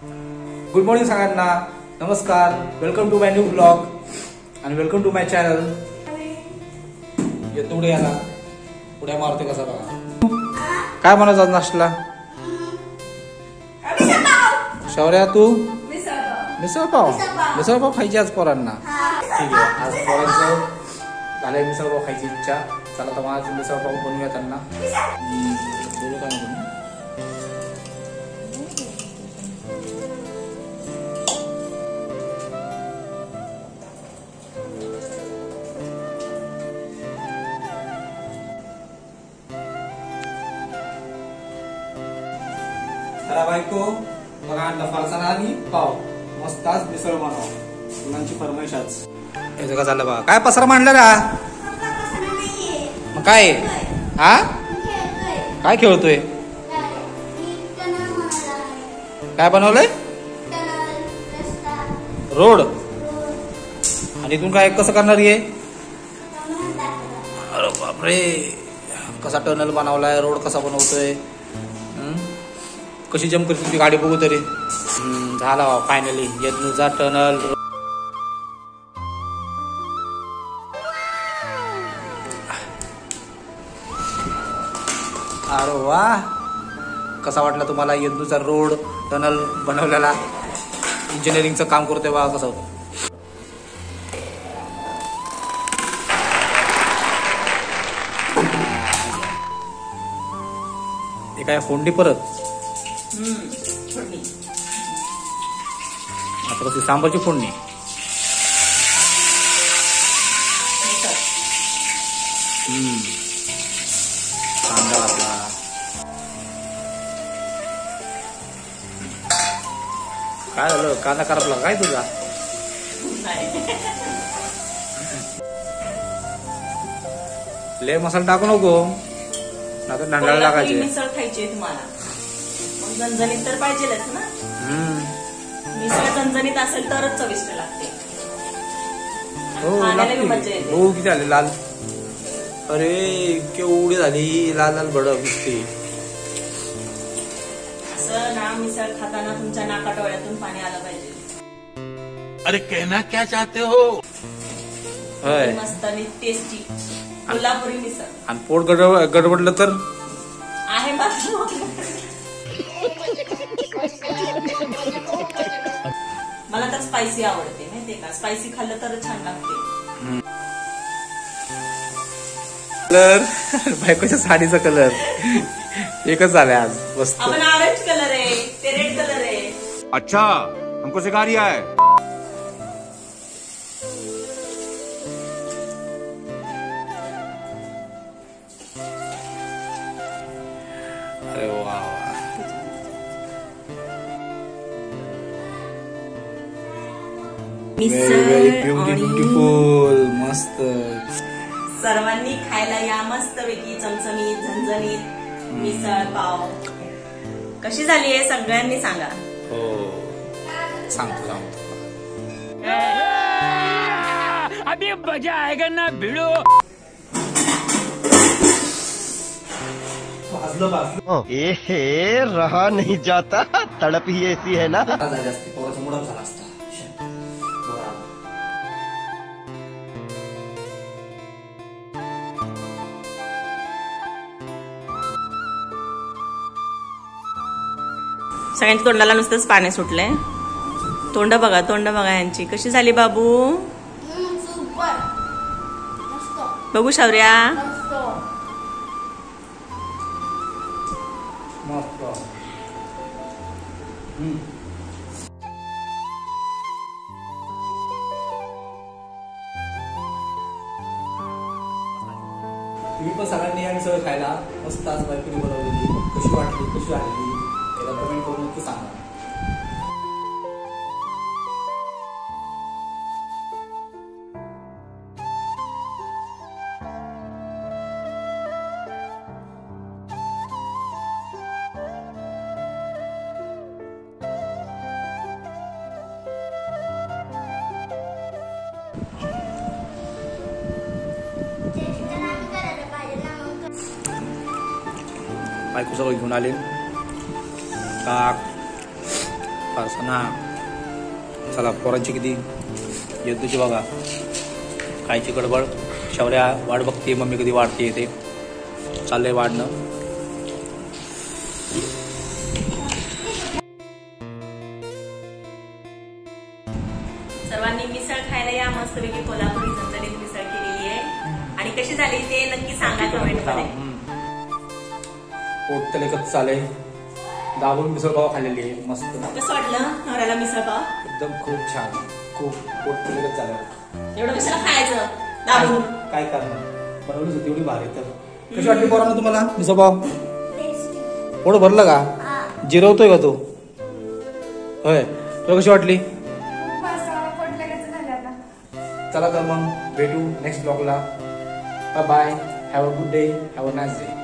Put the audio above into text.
Good morning सगळ्यांना, नमस्कार. Welcome to my new blog आणि वेलकम टू माय चॅनल. येतो पुढे याला पुढे मारते कसा बघा. काय म्हणायचं आज नाश्त्याला? शौर्या तू मिसळ पाव खायची आज पोरांना. ठीक आहे, आज पोरांचं झालंय मिसळ पाव खायची इच्छा. चला तर आज मिसळ पाव बनवूया त्यांना. बोलू काय म्हणून बायको बघा आणला फरसाणा आणि पाव. मस्त आज मिसळ बनव. मुलांची फरमाईश आज. हे सगळं चाललं बघा. काय पसरा मांडला रा? मग काय हा काय खेळतोय? काय बनवलंय? रोड. आणि इथून काय कसं करणार आहे? अरे बापरे, कसा टनल बनवलाय, रोड कसा बनवतोय, कशी जम करते ती गाडी बघू तरी. झाला फायनली यदनूचा टनल. अरे वा, कसा वाटला तुम्हाला यदनूचा रोड टनल बनवलेला? इंजिनिअरिंगचं काम करतोय बा कसं होतं. हे काय फोंडी परत आता कशी सांबारची फोडणी. कांदा आपला काय झालं? कांदा करपला काय तुझा? लय मसाला टाकू नको, नाही तर नंडाला टाकायचे. मिसळ खायची तुम्हाला, मग झणझणीत तर पाहिजेलच ना. मिसळ झणझणीत असेल तरच चविष्ट लागते. खाण्याला मजा येते. हो किती झाली लाल. अरे केवढी झाली लाल लाल भडक दिसते. असं ना मिसळ खाताना तुमच्या नाकाटोळ्यातून पाणी आलं पाहिजे. अरे कहना क्या चाहते हो? मस्त आणि टेस्टी कोल्हापुरी मिसळ. आणि पोट गडबडलं तर आहे मला तर स्पायसी आवडते माहितीये का. स्पायसी खाल्लं तर छान लागते. कलर बायकोच्या साडीचा कलर एकच झालाय आज. मस्त. आपण ऑरेंज कलर आहे, ते रेड कलर आहे. अच्छा, हमको सिखा रिया है. अरे वा वा, व्हेरी ब्युटिफुल. मस्त. सर्वांनी खायला या मस्त पैकी चमचमीत झणझणीत मिसळ पाव. कशी झाली आहे सगळ्यांनी सांगा. हो सांगतो. अभी मजा आएगा ना भिड़ो. ए रहा नहीं जाता, तड़प ही ऐसी है ना. जास्ती पोराचा मुडा झाला असता. सगळ्यांच्या तोंडाला नुसतंच पाणी सुटलंय. तोंड बघा यांची कशी झाली बाबू. बघू शौर्या. तुम्ही पण सगळ्यांनी या मिसळ खायला. मस्त आज बायकोनी बनवलेली. कशी वाटली, कशी झालेली त्याला कमेंट करून नक्की सांगा. बायको सगळं घेऊन आले. ताक, फरसाना. चला पोरांची किती येतोची बघा. खायची गडबड. शौर्या वाट बघते मम्मी कधी वाढते येते. चाललंय वाढणं. सर्वांनी मिसळ खायला या. मस्तपैकी कोल्हापुरी झणझणीत मिसळ केलेली आहे. आणि कशी झाली ते नक्की सांगा कमेंट मध्ये. पोट तर एकच चालेल. दाबून मिसळ पाव खाल्लेली आहे मस्त. कसं वाटलं नवऱ्याला मिसळ पाव? एकदम खूप छान. खूप पोट तर एकच चालेल. एवढं कशाला खायचं दाबून? काय करणार बनवलीच होती एवढी भारी. तर कशी वाटली पोरांना तुम्हाला मिसळ पाव? पोट भरलं का? जिरवतोय का तू? होय. तुला कशी वाटली? चला तर मग भेटू नेक्स्ट ब्लॉगला. Bye bye. Have a good day. Have a nice day.